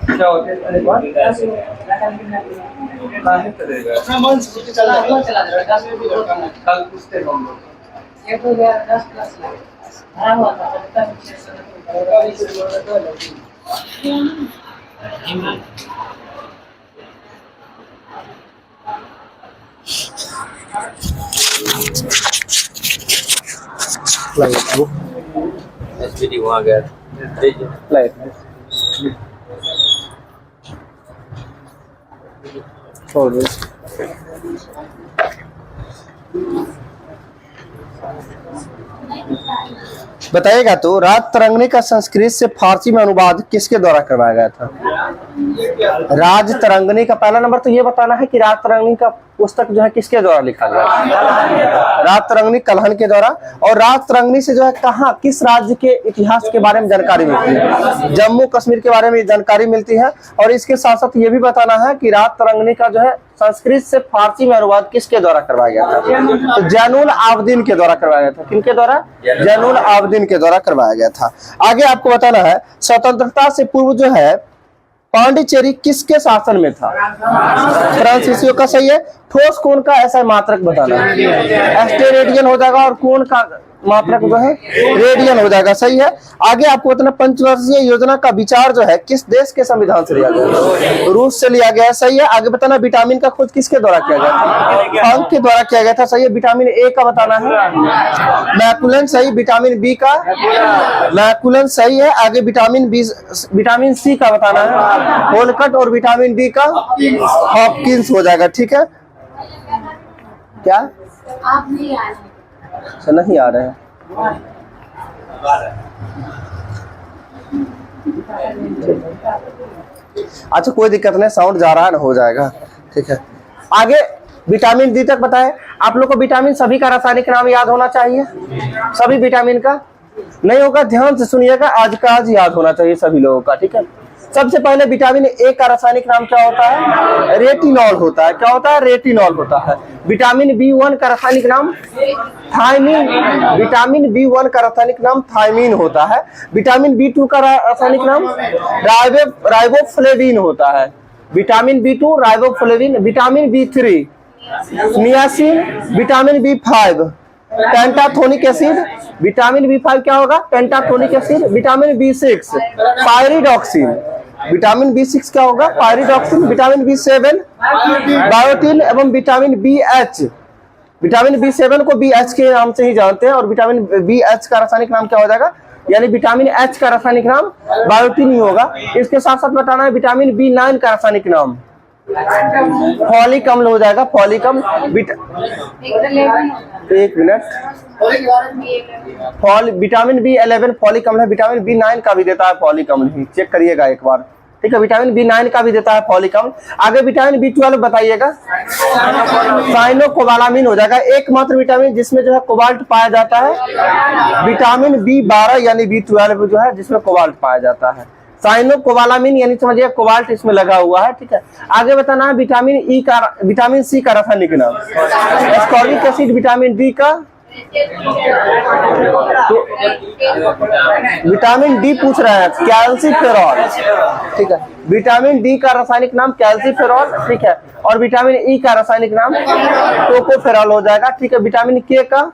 क्या होते हैं कल पूछते हम लोग एसपीडी वहाँ गया छोड़ दो। बताइएगा तो रात तरंगनी का संस्कृत से फारसी में अनुवाद किसके द्वारा करवाया गया था? राज तरंगनी का पहला नंबर तो ये बताना है कि रात तरंगनी का पुस्तक जो है किसके द्वारा लिखा गया? रात तरंगनी कल्हण के द्वारा। और रात तरंगनी से जो है कहाँ किस राज्य के इतिहास के बारे में जानकारी मिलती है? जम्मू कश्मीर के बारे में जानकारी मिलती है। और इसके साथ साथ ये भी बताना है कि रात तरंगनी का जो है संस्कृत से फारसी में अनुवाद किसके द्वारा करवाया गया था? तो जैनुल आबदीन के द्वारा करवाया गया था। किनके द्वारा? जैनुल आबदीन के द्वारा करवाया गया था। आगे आपको बताना है स्वतंत्रता से पूर्व जो है पांडिचेरी किसके शासन में था? फ्रांसीसियों का। सही है। ठोस कोण का ऐसा मात्रक बताना है। एस्टे रेडियन हो जाएगा और कोण का मात्रक जो है रेडियन हो जाएगा। सही है। आगे आपको बताना पंचवर्षीय योजना का विचार जो है किस देश के संविधान से लिया गया? रूस से लिया गया है। सही है। आगे बताना विटामिन का खोज किसके द्वारा किया गया था? फंक के द्वारा किया गया था। सही है। विटामिन ए का बताना है। मैकुलन। सही। विटामिन बी का मैकुलन। सही है। आगे विटामिन सी का बताना है होलकट और विटामिन डी का हॉपकिंस हो जाएगा। ठीक है। क्या आप नहीं आ रहे? अच्छा नहीं आ रहे हैं। अच्छा कोई दिक्कत नहीं, साउंड जा रहा है ना, हो जाएगा। ठीक है। आगे विटामिन डी तक बताए। आप लोग को विटामिन सभी का रासायनिक नाम याद होना चाहिए। सभी विटामिन का नहीं होगा, ध्यान से सुनिएगा, आज का आज याद होना चाहिए सभी लोगों का। ठीक है। सबसे पहले विटामिन ए का रासायनिक नाम क्या होता है? रेटिनॉल होता है। क्या होता है? रेटिनॉल होता है। विटामिन बी1 का रासायनिक नाम थायमीन। विटामिन बी1 का रासायनिक नाम थायमीन होता है। विटामिन बी2 का रासायनिक नाम राइबोफ्लेविन होता है। Vitamin B riboflavin. Vitamin B niacin. Vitamin B pantothenic acid. Vitamin B क्या होगा? Pantothenic acid. Vitamin B pyridoxine. Vitamin B क्या होगा? पायरिडॉक्सिन। विटामिन बी7 बायोटिन एवं vitamin B H. Vitamin B को बी एच के नाम से ही जानते हैं और विटामिन बी एच का रासायनिक नाम क्या हो जाएगा? यानी विटामिन एच का रासायनिक नाम बायोटिन ही होगा। इसके साथ साथ बताना है विटामिन बी9 का रासायनिक नाम फॉलिक अम्ल हो जाएगा। फॉलिक अम्ल। एक मिनट। विटामिन बी11 फॉलिक अम्ल है। विटामिन बी9 का भी देता है फॉलिक अम्ल ही, चेक करिएगा एक बार। ठीक है। विटामिन बी9 का भी देता है फॉलिक अम्ल। आगे विटामिन बी12 बताइएगा। साइनोकोबालामिन हो जाएगा। एकमात्र विटामिन जिसमें जो है कोबाल्ट पाया जाता है विटामिन बी12 यानी बी12 जो है जिसमें कोबाल्ट पाया जाता है। साइनोकोबालामिन यानी समझिए कोबाल्ट इसमें लगा हुआ है। ठीक है। आगे बताना है विटामिन सी का रासायनिक नाम एस्कॉर्बिक एसिड। विटामिन डी का तो विटामिन डी पूछ रहे हैं कैल्सीफेरॉल। ठीक है। विटामिन डी का रासायनिक नाम कैल्सीफेरॉल। ठीक है। और विटामिन ई का रासायनिक नाम टोकोफेरॉल हो जाएगा। ठीक है। विटामिन के का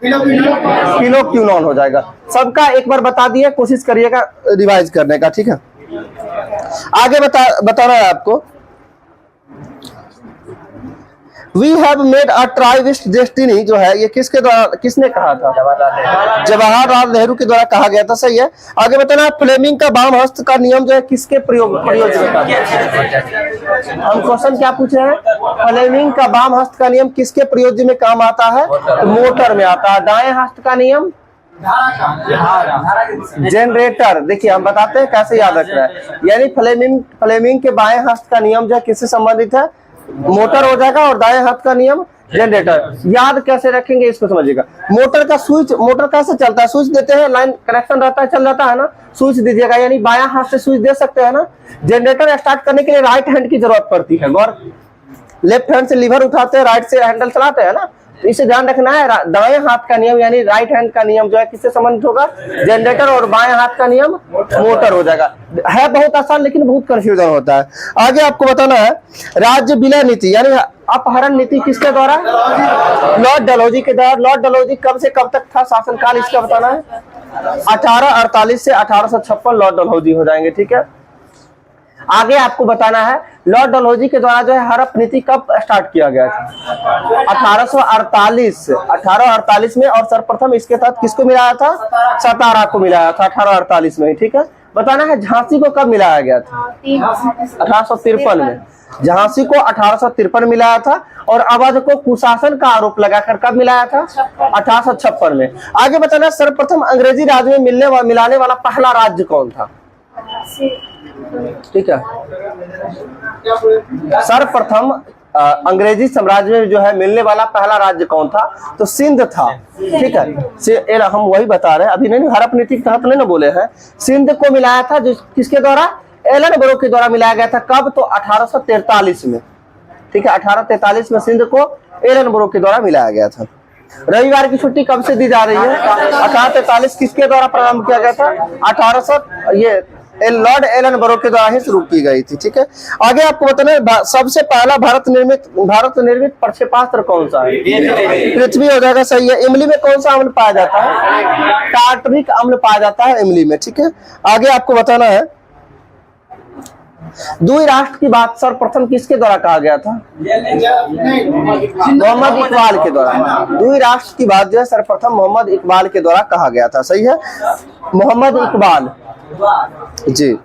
फिनोक्विनोन हो जाएगा। सबका एक बार बता दिए, कोशिश करिएगा रिवाइज करने का। ठीक है। आगे बताना है आपको we have made a tryst destiny जो है ये किसके द्वारा किसने कहा था? जवाहरलाल नेहरू के द्वारा कहा गया था। सही है। आगे बताना फ्लेमिंग का वाम हस्त का नियम जो है किसके प्रयोग में हम क्वेश्चन क्या पूछ रहे हैं? फ्लेमिंग का वाम हस्त का नियम किसके प्रयोग में काम आता है? तो मोटर में आता है। दाएं हस्त का नियम जनरेटर। देखिए हम बताते हैं कैसे याद रख रहा है। यानी फ्लेमिंग के बाएं हस्त का नियम जो है किससे संबंधित है? मोटर हो जाएगा। और दाएं हाथ का नियम जनरेटर। याद कैसे रखेंगे इसको समझिएगा। मोटर का स्विच, मोटर कैसे चलता है? स्विच देते हैं, लाइन कनेक्शन रहता है, चल जाता है ना, स्विच दीजिएगा यानी बायां हाथ से स्विच दे सकते हैं ना। जनरेटर स्टार्ट करने के लिए राइट हैंड की जरूरत पड़ती है। और लेफ्ट हैंड से लीवर उठाते हैं, राइट से हैंडल चलाते हैं ना, तो इसे ध्यान रखना है। दाएं हाथ का नियम यानी राइट हैंड का नियम जो है किससे संबंधित होगा, जनरेटर, और बाएं हाथ का नियम मोटर हो जाएगा। है बहुत आसान लेकिन बहुत कंफ्यूजन होता है। आगे आपको बताना है राज्य विलय नीति यानी अपहरण नीति किसके द्वारा, लॉर्ड डलहौजी के द्वारा। लॉर्ड डलहौजी कब से कब तक था शासनकाल, इसका बताना है 1848 से 1856 लॉर्ड डलहौजी हो जाएंगे। ठीक है, आगे आपको बताना है लॉर्ड डलहौजी के द्वारा जो है हड़प नीति कब स्टार्ट किया गया था, 1848 में, और सर्वप्रथम इसके तहत किसको मिलाया था, सतारा को मिलाया था 1848 में। ठीक है, बताना है झांसी को कब मिलाया गया था, 1853 में। झांसी को 1853 मिलाया था, और अवध को कुशासन का आरोप लगाकर कब मिलाया था, 1856 में। आगे बताना सर्वप्रथम अंग्रेजी राज में मिलाने वाला पहला राज्य कौन था। ठीक है, सर्वप्रथम अंग्रेजी साम्राज्य में जो है मिलने वाला पहला राज्य कौन था, तो सिंध था। ठीक है, हम वही बता रहे हैं, अभी नहीं हड़प नीति के तहत नहीं ना बोले हैं। सिंध को मिलाया था जो किसके द्वारा, एलन बरो के द्वारा मिलाया गया था। कब, तो 1843 में। ठीक है, 1843 में सिंध को एलन बरो के द्वारा मिलाया गया था। रविवार की छुट्टी कब से दी जा रही है, 1843 किसके द्वारा प्रारंभ किया गया था, 1800 ये लॉर्ड एलन बरो के द्वारा ही शुरू की गई थी। ठीक है, आगे आपको बताना है सबसे पहला भारत निर्मित प्रक्षेपास्त्र कौन सा है, पृथ्वी हो जाएगा। सही है। इमली में कौन सा अम्ल पाया जाता है, टार्टरिक अम्ल पाया जाता है इमली में। ठीक है, आगे आपको बताना है दुई राष्ट्र की बात सर्वप्रथम किसके द्वारा कहा गया था, मोहम्मद इकबाल के द्वारा। दुई राष्ट्र की बात जो है सर्वप्रथम मोहम्मद इकबाल के द्वारा कहा गया था। सही है, मोहम्मद इकबाल जी।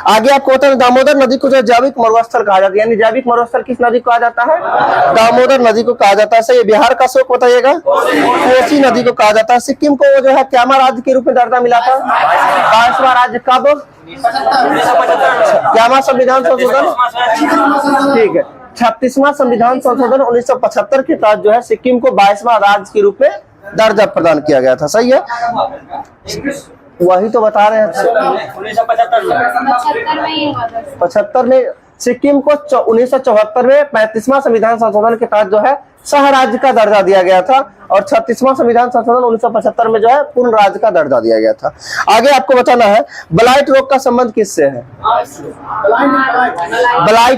आगे आपको बताना दामोदर नदी को जो जैविक मरुस्थल कहा जाता है, यानी जैविक मरुस्थल किस नदी को कहा जाता है, दामोदर नदी को कहा जाता है। सही। बिहार का शोक बताइएगा, कोसी नदी को कहा जाता है। सिक्किम को जो है क्यामा राज्य के रूप में दर्जा मिला था, 22वां राज्य कब, क्यामा संविधान संशोधन, ठीक है, 36वां संविधान संशोधन 1975 के तहत जो है सिक्किम को 22वां राज्य के रूप में दर्जा प्रदान किया गया था। सही है, वही तो बता रहे हैं। 75 में सिक्किम को 1974 में 35वां संविधान संशोधन के तहत जो है सह राज्य का दर्जा दिया गया था, और 36वां संविधान संशोधन 1975 में जो है पूर्ण राज्य का दर्जा दिया गया था। आगे आपको बताना है ब्लाइट रोग का संबंध किससे है,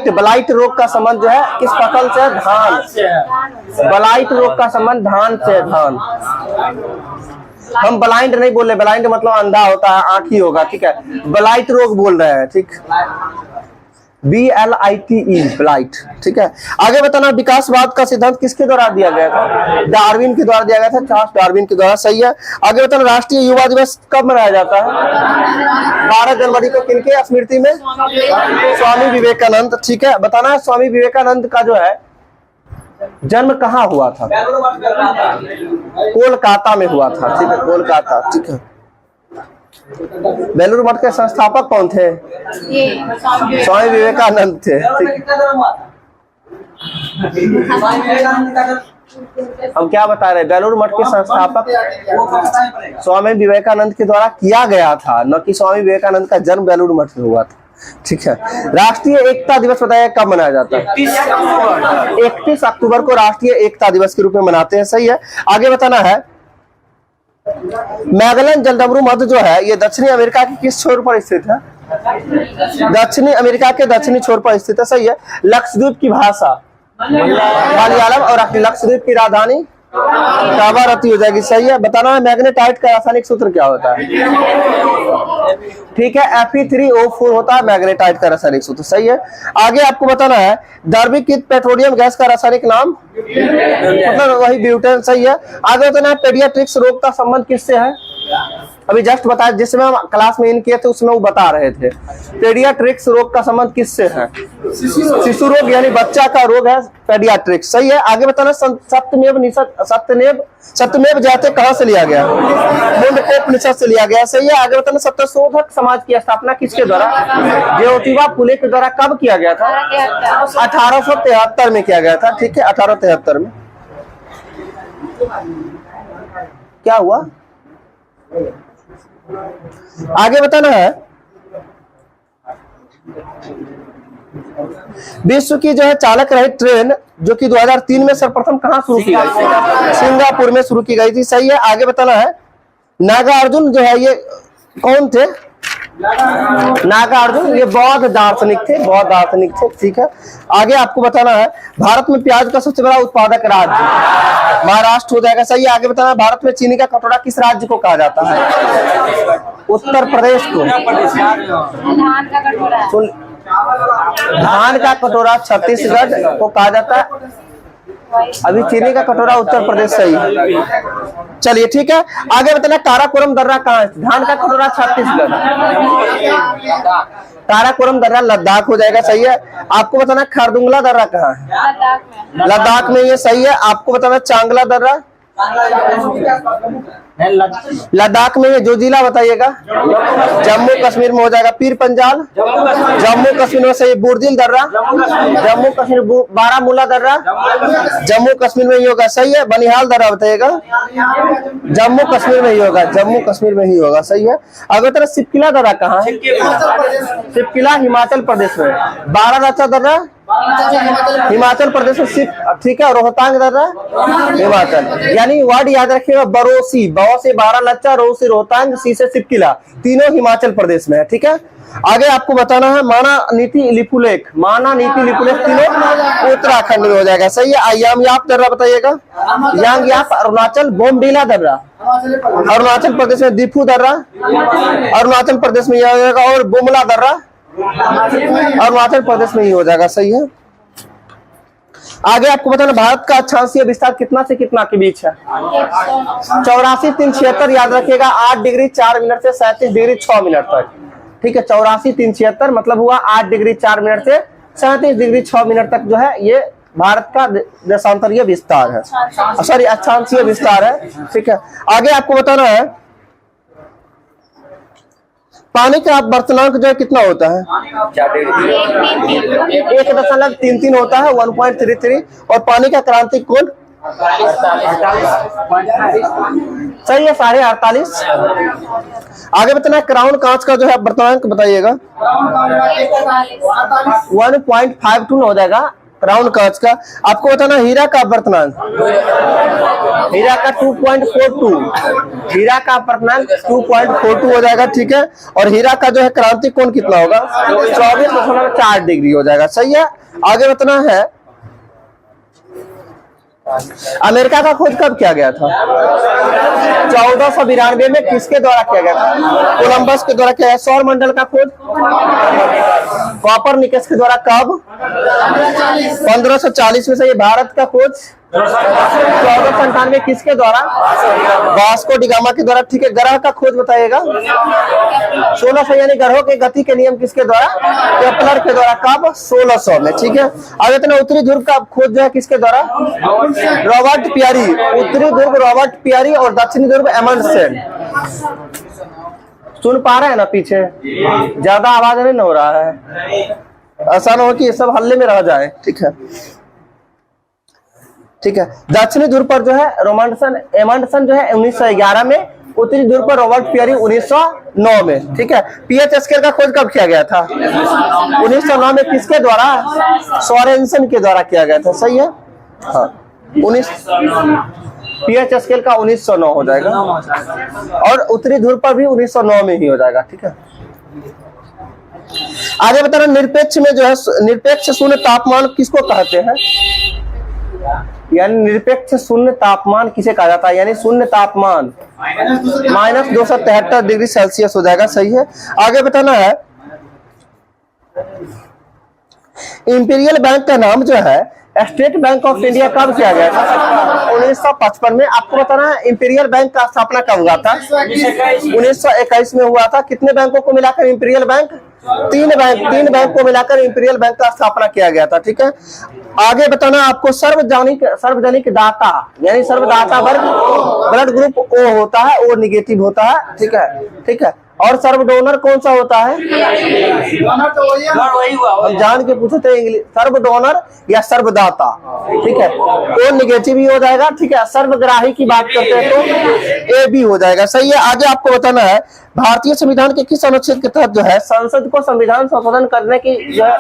ब्लाइट रोग का संबंध जो है किस फसल से, धान। ब्लाइट रोग का संबंध धान से, धान। हम ब्लाइंड नहीं बोल रहे, ब्लाइंड मतलब अंधा होता है, आंख ही होगा। ठीक है, ब्लाइट रोग बोल रहे हैं। ठीक, BLITE, ब्लाइट। ठीक है, आगे बताना विकासवाद का सिद्धांत किसके द्वारा दिया गया था, डार्विन के द्वारा दिया गया था, चार्ल्स डार्विन के द्वारा। सही है। आगे बताना राष्ट्रीय युवा दिवस कब मनाया जाता है, 12 जनवरी को। किनके स्मृति में, स्वामी विवेकानंद। ठीक है, बताना है स्वामी विवेकानंद का जो है जन्म कहाँ हुआ था, कोलकाता में हुआ था। ठीक है, कोलकाता। ठीक है, बेलूर मठ के संस्थापक कौन थे, स्वामी विवेकानंद थे। हम क्या बता रहे हैं, बेलूर मठ के संस्थापक स्वामी विवेकानंद के द्वारा किया गया था, न कि स्वामी विवेकानंद का जन्म बेलूर मठ में हुआ था। ठीक है, राष्ट्रीय एकता दिवस बताया कब मनाया जाता है, 31 अक्टूबर को राष्ट्रीय एकता दिवस के रूप में मनाते हैं। सही है। आगे बताना है मैगलन जलडमरू मध्य जो है ये दक्षिणी अमेरिका के किस छोर पर स्थित है, दक्षिणी अमेरिका के दक्षिणी छोर पर स्थित है। सही है। लक्षद्वीप की भाषा मलयालम, और लक्षद्वीप की राजधानी कावारती हो जाएगी। सही है। बताना है मैग्नेटाइट का रासायनिक सूत्र क्या होता है, ठीक है, Fe3O4 होता है मैग्नेटाइट का रासायनिक सूत्र। सही है। आगे आपको बताना है द्रवीकृत पेट्रोलियम गैस का रासायनिक नाम, मतलब वही ब्यूटेन। सही है। आगे बताना है पेडियाट्रिक्स रोग का संबंध किससे है, अभी जस्ट बताया, जिसमें हम क्लास में इन किए थे उसमें वो बता रहे थे। पेडियाट्रिक्स रोग का संबंध किससे है, शिशु रोग यानी बच्चा का रोग है पेडियाट्रिक्स। सही है। आगे बताना सत्यमेव जयते कहाँ से लिया गया, मुंडकोपनिषद से लिया गया। सही है। आगे बताना सत्यशोधक समाज की स्थापना किसके द्वारा, ज्योतिबा फुले के द्वारा कब किया गया था, 1873 में किया गया था। ठीक है, 1873 में। क्या हुआ, आगे बताना है विश्व की जो है चालक रहित ट्रेन जो कि 2003 में सर्वप्रथम कहाँ शुरू की गई थी? सिंगापुर में शुरू की गई थी। सही है। आगे बताना है, नागार्जुन जो है ये कौन थे? नागार्जुन ये बौद्ध दार्शनिक थे, बौद्ध दार्शनिक थे। ठीक है। आगे आपको बताना है, भारत में प्याज का सबसे बड़ा उत्पादक राज्य महाराष्ट्र हो जाएगा। सही है। आगे बताना है, भारत में चीनी का कटोरा किस राज्य को कहा जाता है? उत्तर प्रदेश को। धान का कटोरा। सुन, धान का कटोरा छत्तीसगढ़ को कहा जाता है। अभी चीनी का कटोरा उत्तर प्रदेश। सही है। चलिए ठीक है। आगे बताना, काराकोरम दर्रा कहाँ है? धान का कटोरा छत्तीसगढ़। काराकोरम दर्रा लद्दाख हो जाएगा। सही है। आपको बताना, खरदुंगला दर्रा कहाँ है? लद्दाख में। लद्दाख में, ये सही है। आपको बताना, चांगला दर्रा लद्दाख में, ये जो जिला बताइएगा? जम्मू कश्मीर में हो जाएगा। पीर पंजाल जम्मू कश्मीर में। सही। बुर्जिल दर्रा जम्मू कश्मीर। बारामूला दर्रा जम्मू कश्मीर में ही होगा। सही है। बनिहाल दर्रा बताइएगा? जम्मू कश्मीर में ही होगा, जम्मू कश्मीर में ही होगा। सही है। अगर तरह सिपकिला दर्रा कहाँ है? सिपकिला हिमाचल प्रदेश में। बारालाचा दर्रा हिमाचल प्रदेश में। ठीक है। रोहतांग दर्रा हिमाचल। यानी वर्ड याद रखिएगा, बरोसी, बौ से बारालाचा, रो से रोहतांग, सी से सिपकिला, तीनों हिमाचल प्रदेश में है। ठीक है। आगे आपको बताना है, माना नीति लिपुलेख, माना नीति लिपुलेख तीनों उत्तराखंड में हो जाएगा। सही है। यामयाप दर्रा बताइएगा? यांगयाप अरुणाचल। बोमडीला दर्रा अरुणाचल प्रदेश में। दीफू दर्रा अरुणाचल प्रदेश में हो जाएगा। और बुमला दर्रा अरुणाचल प्रदेश में ही हो जाएगा। सही है। आगे आपको बताना, भारत का अक्षांशीय विस्तार कितना से कितना के बीच है? 84 3 76 याद रखिएगा। 8 डिग्री 4 मिनट से 37 डिग्री 6 मिनट तक। ठीक है। 84 3 76 मतलब हुआ 8 डिग्री 4 मिनट से 37 डिग्री 6 मिनट तक जो है ये भारत का देशांतरीय विस्तार है, सॉरी अक्षांशीय विस्तार है। ठीक है। आगे आपको बताना है, पानी का वर्तनांक जो है कितना होता है? 1.33 होता है, 1.33। और पानी का क्रांतिक कोण सही है 48.5। आगे बताना, क्राउन कांच का जो है वर्तनांक बताइएगा? 1.52 हो जाएगा क्राउन कांच का। आपको बताना, हीरा का वर्तनांक, हीरा का 2.42, हीरा का वर्तनांक 2.42 हो जाएगा। ठीक है। और हीरा का जो है क्रांतिक कोण कितना होगा? 24.4 डिग्री हो जाएगा। सही है। आगे बताना है, अमेरिका का खोज कब किया गया था? 1492 में। किसके द्वारा किया गया था? कोलंबस के द्वारा किया गया। सौर मंडल का खोज कोपरनिकस के द्वारा कब? 1540 में। से ये भारत का खोज 1497 किसके द्वारा? वास्को डी गामा के द्वारा। ठीक है। ग्रह का खोज बताइएगा? 1600 यानी ग्रहों के गति के नियम किसके द्वारा? केपलर के द्वारा। कब? 1600 में। ठीक है। आगे इतना, उत्तरी ध्रुव का खोज जो है किसके द्वारा? Robert Peary. उत्तरी ध्रुव रॉबर्ट पियरी और दक्षिणी ध्रुव एमंडसेन। सुन पा रहे हैं ना? पीछे ज्यादा आवाज नहीं हो रहा है, ऐसा ना हो कि ये सब हल्ले में रह जाए। ठीक है। ठीक है। दक्षिणी ध्रुव पर जो है एमंडसन जो है 1911 में। उत्तरी ध्रुव पर रॉबर्ट पियरी 1909 में। ठीक है। पीएच स्केल का खोज कब किया गया था? 1909 में। किसके द्वारा? सोरेनसन के द्वारा किया गया था। सही है। हाँ। पीएच स्केल का 1909 हो जाएगा। और उत्तरी ध्रुव पर भी 1909 में ही हो जाएगा। ठीक है। आगे बताना, निरपेक्ष में जो है, निरपेक्ष शून्य तापमान किसको कहते हैं? यानी निरपेक्ष शून्य तापमान किसे कहा जाता है? यानी शून्य तापमान -273 डिग्री सेल्सियस हो जाएगा। सही है। आगे बताना है, इंपीरियल बैंक का नाम जो है स्टेट बैंक ऑफ इंडिया कब किया गया था? 1955 में। आपको बताना है, इंपीरियल बैंक का स्थापना कब हुआ था? 1921 में हुआ था। कितने बैंकों को मिलाकर इंपीरियल बैंक? 3 बैंक को मिलाकर इंपीरियल बैंक का स्थापना किया गया था। ठीक है। आगे बताना आपको, सार्वजनिक दाता यानी सर्वदाता वर्ग ब्लड ग्रुप ओ होता है, ओ निगेटिव होता है। ठीक है। ठीक है। और सर्व डोनर कौन सा होता है? वही हुआ हम जान के पूछे थे इंग्लिश, सर्व डोनर या सर्वदाता, ठीक है। तो निगेटिव ही हो जाएगा, ठीक है। सर्वग्राही की बात करते हैं तो ए बी हो जाएगा, सही है। आगे आपको बताना है भारतीय संविधान के किस अनुच्छेद के तहत जो है संसद को संविधान संशोधन करने की जो है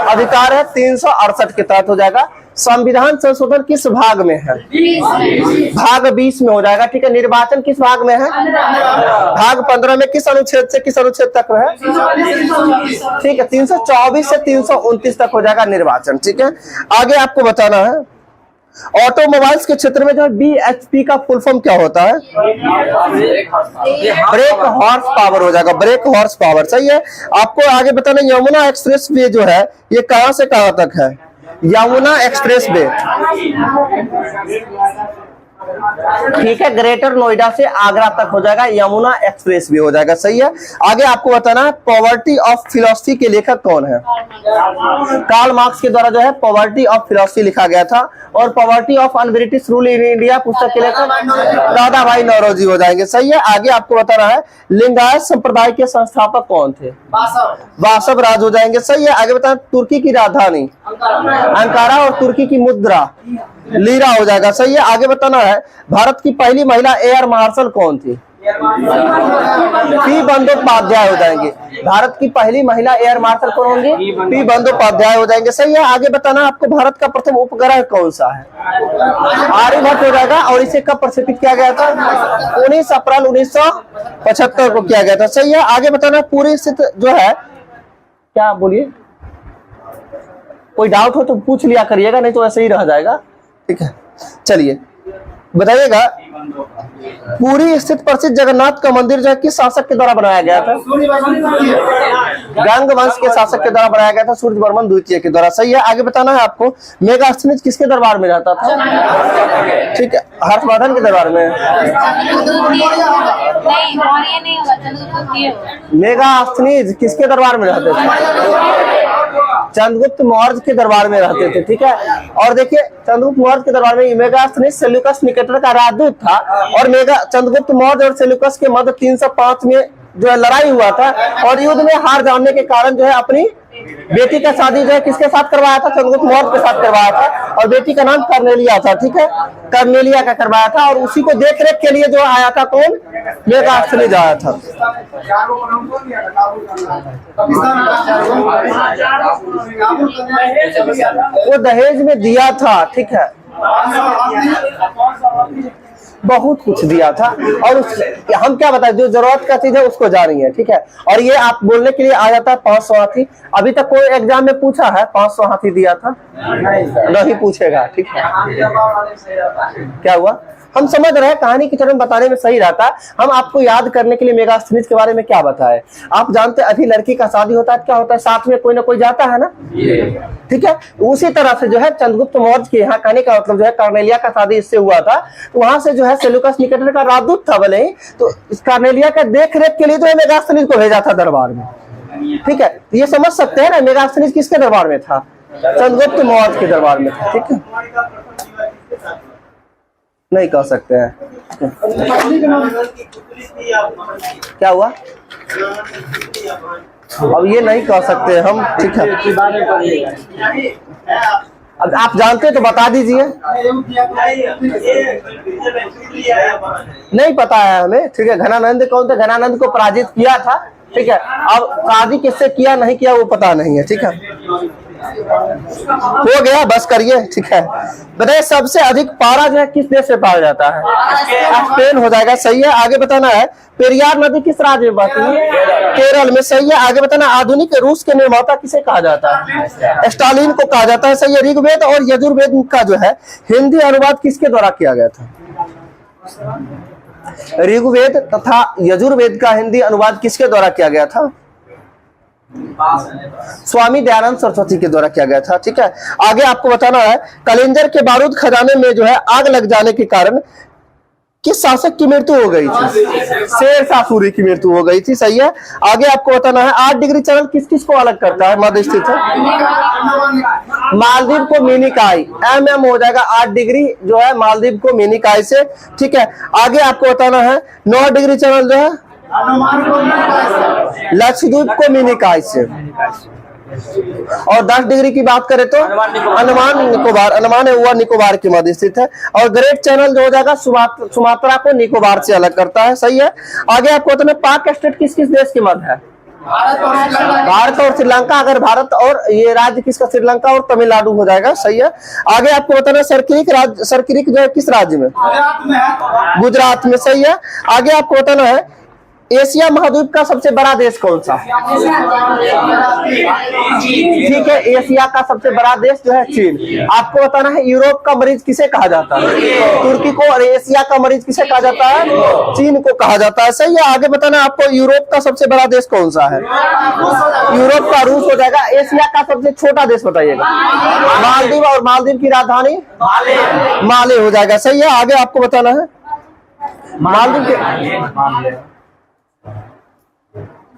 अधिकार है? 368 के तहत हो जाएगा। संविधान संशोधन किस भाग में है? भाग 20 में हो जाएगा, ठीक है। निर्वाचन किस भाग में है? भाग 15 में। किस अनुच्छेद से किस अनुच्छेद तक है? ठीक है, 324 से 329 तक हो जाएगा निर्वाचन, ठीक है। आगे आपको बताना है ऑटोमोबाइल्स के क्षेत्र में जो है BHP का फुल फॉर्म क्या होता है? ब्रेक हॉर्स पावर हो जाएगा, ब्रेक हॉर्स पावर, सही है। आपको आगे बताना यमुना एक्सप्रेस वे जो है ये कहां से कहां तक है? यमुना एक्सप्रेस वे, ठीक है, ग्रेटर नोएडा से आगरा तक हो जाएगा, यमुना एक्सप्रेस भी हो जाएगा, सही है। आगे आपको बताना है पॉवर्टी ऑफ फिलोसफी के लेखक कौन है? कार्ल मार्क्स के द्वारा जो है पॉवर्टी ऑफ फिलोसफी लिखा गया था। और poverty of un British rule in India पुस्तक के लेखक दादा भाई नौरोजी हो जाएंगे, सही है। आगे आपको बताना है लिंगायत संप्रदाय के संस्थापक कौन थे? वासव राज हो जाएंगे, सही है। आगे बताना तुर्की की राजधानी अंकारा और तुर्की की मुद्रा लीरा हो जाएगा, सही है। आगे बताना है भारत की पहली महिला एयर मार्शल कौन थी? पी बंदोपाध्याय हो जाएंगे। भारत की पहली महिला एयर मार्शल कौन होंगे? पी बंदोपाध्याय हो जाएंगे, सही है। आगे बताना आपको भारत का प्रथम उपग्रह कौन सा है? आर्यभट्ट हो जाएगा। और इसे कब प्रक्षेपित किया गया था? 19 अप्रैल 1975 को किया गया था, सही है। आगे बताना पुरी स्थित जो है, क्या बोलिए, कोई डाउट हो तो पूछ लिया करिएगा, नहीं तो ऐसे ही रह जाएगा, ठीक है। चलिए बताइएगा पुरी स्थित प्रसिद्ध जगन्नाथ का मंदिर जो है किस शासक के द्वारा बनाया गया था? गंग वंश के शासक के द्वारा बनाया गया था, सूर्यवर्मन द्वितीय के द्वारा, सही है। आगे बताना है आपको मेगास्थनीज किसके दरबार में रहता था? ठीक है, हर्षवर्धन के दरबार में। मेगास्थनीज किसके दरबार में रहते थे? चंद्रगुप्त मौर्य के दरबार में रहते थे, ठीक है। और देखिए चंद्रगुप्त मौर्य के दरबार में मेगास्थनीज सेल्यूकस निकेटर का राजदूत था। और चंद्रगुप्त मौर्य और सेल्यूकस के मध्य 305 में जो है लड़ाई हुआ था। और युद्ध में हार जाने के कारण जो है अपनी बेटी का शादी जो है किसके साथ करवाया था? चंद्रगुप्त मौर्य के साथ करवाया था। और बेटी का नाम कर्नेलिया था, ठीक है, कर्नेलिया का करवाया था। और उसी को देख रेख के लिए जो आया था कौन? मेगास्थनीज आया था। वो दहेज में दिया था, ठीक है, बहुत कुछ दिया था। और हम क्या बताएं, जो जरूरत का चीज है उसको जानिए, ठीक है। और ये आप बोलने के लिए आ जाता है 500 हाथी। अभी तक कोई एग्जाम में पूछा है 500 हाथी दिया था? नहीं पूछेगा, ठीक है। क्या हुआ? हम समझ रहे हैं कहानी की तरह बताने में सही रहता। हम आपको याद करने के लिए मेगास्थनीज के बारे में क्या बताए? आप जानते हैं अभी लड़की का शादी होता है, क्या होता है? साथ में कोई ना कोई जाता है ना, ठीक है। उसी तरह से जो है चंद्रगुप्त मौर्य के यहाँ कहने का मतलब जो है कर्नेलिया का शादी इससे हुआ था। तो वहां से जो है सेल्यूकस निकेटर का राजदूत था भले ही, तो इस कर्नेलिया का देख रेख के लिए जो है मेगास्थनीज को भेजा था दरबार में, ठीक है। तो ये समझ सकते हैं ना मेगास्थनीज किसके दरबार में था? चंद्रगुप्त मौर्य के दरबार में था, ठीक है। नहीं कह सकते हैं। क्या हुआ? अब ये नहीं कह सकते हम, ठीक है। अब आप जानते तो बता दीजिए। नहीं पता है हमें, ठीक है। घनानंद कौन थे? घनानंद को पराजित किया था, ठीक है। अब शादी किससे किया नहीं किया वो पता नहीं है, ठीक है। हो गया, बस करिए, ठीक है। बताइए सबसे अधिक पारा जो है किस देश से पाया जाता है? स्पेन हो जाएगा, सही है। आगे बताना है पेरियार नदी किस राज्य में बहती है? केरल में, सही है। आगे बताना आधुनिक रूस के निर्माता किसे कहा जाता है? स्टालिन को कहा जाता है, सही है। ऋग्वेद और यजुर्वेद का जो है हिंदी अनुवाद किसके द्वारा किया गया था? ऋग्वेद तथा यजुर्वेद का हिंदी अनुवाद किसके द्वारा किया गया था? स्वामी दयानंद सरस्वती के द्वारा किया गया था, ठीक है। आगे आपको बताना है कलिंजर के बारूद खजाने में जो है आग लग जाने के कारण किस शासक की मृत्यु हो गई थी? शेरशाह सूरी की मृत्यु हो गई थी, सही है। आगे आपको बताना है 8 डिग्री चैनल किस किस को अलग करता है? मध्य स्थित है मालदीव को मिनिकाई, MM हो जाएगा 8 डिग्री जो है मालदीव को मिनिकाई से, ठीक है। आगे आपको बताना है 9 डिग्री चैनल जो है लक्षद्वीप को मिनी काइस से। और 10 डिग्री की बात करें तो अंडमान निकोबार, अंडमान हुआ निकोबार के मध्य स्थित है। और ग्रेट चैनल जो हो जाएगा सुमात्रा को निकोबार से अलग करता है, सही है। आगे आपको बताना पाक स्टेट किस किस देश के मध्य है? भारत और श्रीलंका। अगर भारत और ये राज्य किसका? श्रीलंका और तमिलनाडु हो जाएगा, सही है। आगे आपको बताना सरक्रिक जो है किस राज्य में? गुजरात में, सही है। आगे आपको बताना है एशिया महाद्वीप का सबसे बड़ा देश कौन सा? ठीक है, एशिया का सबसे बड़ा देश जो है चीन। आपको बताना है यूरोप का मरीज किसे कहा जाता है? तुर्की को। और एशिया का मरीज किसे कहा जाता है? चीन को कहा जाता है, सही है। आगे बताना आपको यूरोप का सबसे बड़ा देश कौन सा है? यूरोप का रूस हो जाएगा। एशिया का सबसे छोटा देश बताइएगा। मालदीव। और मालदीव की राजधानी माले हो जाएगा, सही है। आगे आपको बताना है मालदीव के,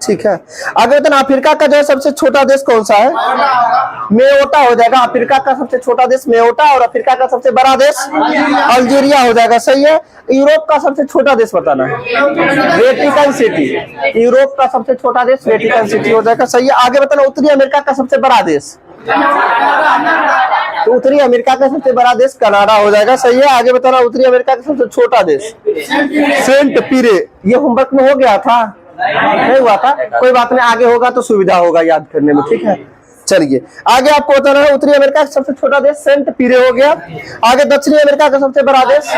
ठीक है। आगे बताना अफ्रीका का जो है सबसे छोटा देश कौन सा है? मेओटा हो जाएगा। अफ्रीका का सबसे छोटा देश मेओटा। और अफ्रीका का सबसे बड़ा देश अल्जीरिया हो जाएगा, सही है। यूरोप का सबसे छोटा देश बताना है वेटिकन सिटी। यूरोप का सबसे छोटा देश वेटिकन सिटी हो जाएगा, सही है। आगे बताना उत्तरी अमेरिका का सबसे बड़ा देश? तो उत्तरी अमेरिका का सबसे बड़ा देश कनाडा हो जाएगा, सही है। आगे बताना उत्तरी अमेरिका का सबसे छोटा देश? सेंट पीरे। ये होमवर्क में हो गया था? नहीं हुआ था, कोई बात नहीं, आगे होगा तो सुविधा होगा याद करने में, ठीक है। चलिए आगे आपको बताना है उत्तरी अमेरिका का सबसे छोटा देश सेंट पीरे हो गया। आगे दक्षिणी अमेरिका का सबसे बड़ा देश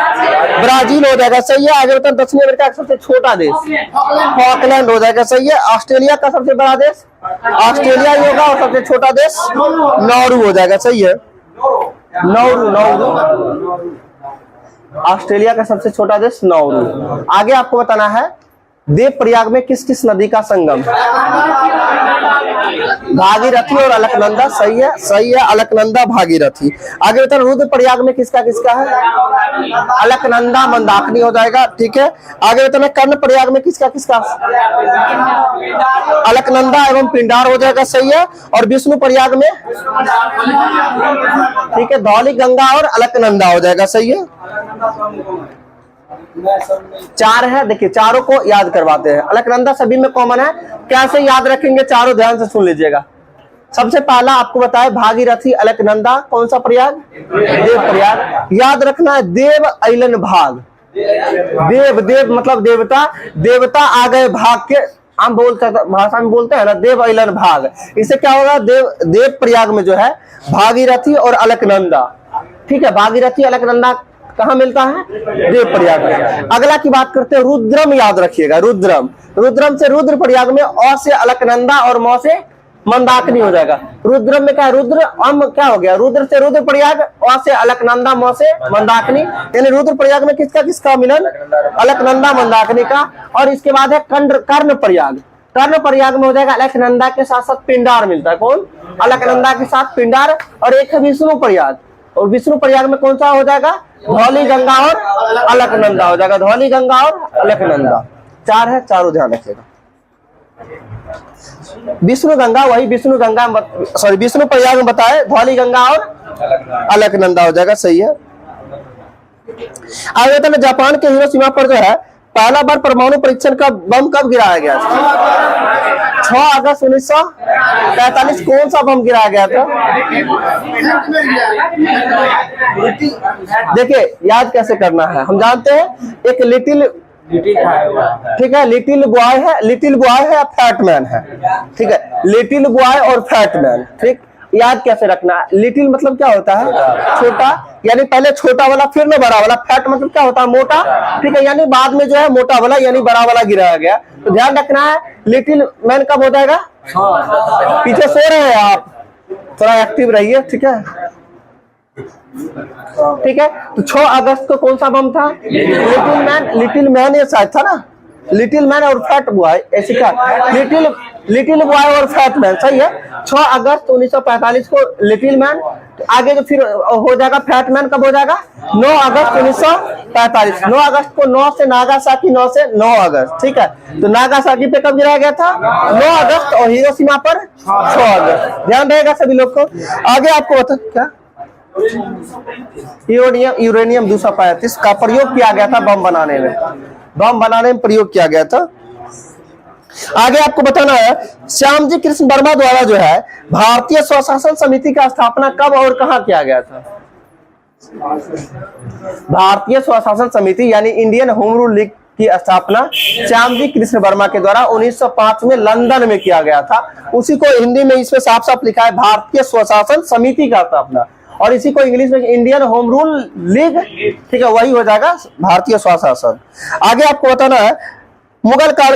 ब्राजील हो जाएगा, सही है। आगे बताना दक्षिणी अमेरिका का सबसे छोटा देश फॉकलैंड हो जाएगा, सही है। ऑस्ट्रेलिया का सबसे बड़ा देश ऑस्ट्रेलिया ही होगा। और सबसे छोटा देश नौरू हो जाएगा, सही है। नौरू। ऑस्ट्रेलिया का सबसे छोटा देश नौरू। आगे आपको बताना है देव प्रयाग में किस किस नदी का संगम? भागीरथी और अलकनंदा, सही है, सही है। अलकनंदा भागीरथी। आगे बताना रुद्र प्रयाग में किसका किसका है? अलकनंदा मंदाकिनी हो जाएगा, ठीक है। आगे बताना कर्ण प्रयाग में किसका किसका? अलकनंदा एवं पिंडार हो जाएगा, सही है। और विष्णु प्रयाग में, ठीक है, धौली गंगा और अलकनंदा हो जाएगा, सही है। 4 है, देखिए चारों को याद करवाते हैं। अलकनंदा सभी में कॉमन है, कैसे याद रखेंगे चारों ध्यान से सुन लीजिएगा। सबसे पहला आपको बताए भागीरथी अलकनंदा, कौन सा प्रयाग? देव प्रयाग। याद रखना है देव ऐलन भाग। देव मतलब देवता, देवता आ गए भाग के, हम बोलते भाषा में बोलते हैं ना देव ऐलन भाग। इससे क्या होगा? देव प्रयाग में जो है भागीरथी और अलकनंदा, ठीक है। भागीरथी अलकनंदा कहाँ मिलता है? देव प्रयाग में। अगला की बात करते हैं रुद्रम, याद रखिएगा रुद्रम से रुद्र प्रयाग में, और से अलकनंदा और मौ से मंदाकिनी हो जाएगा। रुद्रम में क्या है? रुद्र अम क्या हो गया? रुद्र से रुद्र प्रयाग, और से अलकनंदा, मौ से मंदाकिनी। यानी रुद्र प्रयाग में किसका किसका मिलन? अलकनंदा मंदाकिनी का। और इसके बाद है कर्ण प्रयाग। कर्ण प्रयाग में हो जाएगा अलकनंदा के साथ साथ पिंडार मिलता है। कौन? अलकनंदा के साथ पिंडार। और एक है विष्णु प्रयाग। और विष्णु प्रयाग में कौन सा हो जाएगा? धौली गंगा और अलकनंदा हो जाएगा। धौली गंगा और अलकनंदा 4 है, चारों ध्यान रखिएगा। विष्णु गंगा, वही विष्णु गंगा सॉरी विष्णु प्रयाग में बताए, धौली गंगा और अलकनंदा हो जाएगा, सही है। आगे तो जापान के हिरोशिमा पर जो है पहला बार परमाणु परीक्षण का बम कब गिराया गया था? 6 अगस्त 1945। कौन सा बम गिराया गया था? देखिए याद कैसे करना है, हम जानते हैं एक लिटिल, ठीक है, लिटिल बॉय है या फैट मैन है, ठीक है, लिटिल बॉय और फैट मैन, ठीक। याद कैसे रखना है? लिटिल मतलब क्या होता है? छोटा, यानी पहले छोटा वाला फिर ना बड़ा वाला। फैट मतलब क्या होता है? मोटा, ठीक है, यानी बाद में जो है मोटा वाला यानी बड़ा वाला गिराया गया। तो ध्यान रखना है लिटिल मैन कब हो जाएगा? पीछे सो रहे हैं आप, थोड़ा एक्टिव रहिए, ठीक है, ठीक है। तो 6 अगस्त को कौन सा बम था? लिटिल मैन ये शायद था ना, लिटिल मैन और फैट बॉय, ऐसे क्या? लिटिल बॉय और फैट मैन, सही है। 6 अगस्त 1945 को लिटिल मैन, आगे जो फिर हो जाएगा फैट मैन कब हो जाएगा? 9 अगस्त 1945। 9 अगस्त को 9 से नागासाकी, 9 से 9 अगस्त, ठीक है। तो नागासाकी पे कब गिराया गया था? 9 अगस्त। और हिरोशिमा पर 6 अगस्त। ध्यान रहेगा सभी लोग को। आगे आपको बता क्या यूरेनियम 235 का प्रयोग किया गया था बम बनाने में। बम बनाने में प्रयोग किया गया था। आगे आपको बताना है श्यामजी कृष्ण वर्मा द्वारा जो है भारतीय स्वशासन समिति का स्थापना कब और कहां किया गया था। भारतीय स्वशासन समिति यानी इंडियन होम रूल लीग की स्थापना श्यामजी कृष्ण वर्मा के द्वारा 1905 में लंदन में किया गया था। उसी को हिंदी में इसमें साफ साफ लिखा है भारतीय स्वशासन समिति का स्थापना, और इसी को इंग्लिश में इंडियन होम रूल लीग, ठीक है, वही हो जाएगा भारतीय स्वशासन। आगे आपको बताना है मुगल काल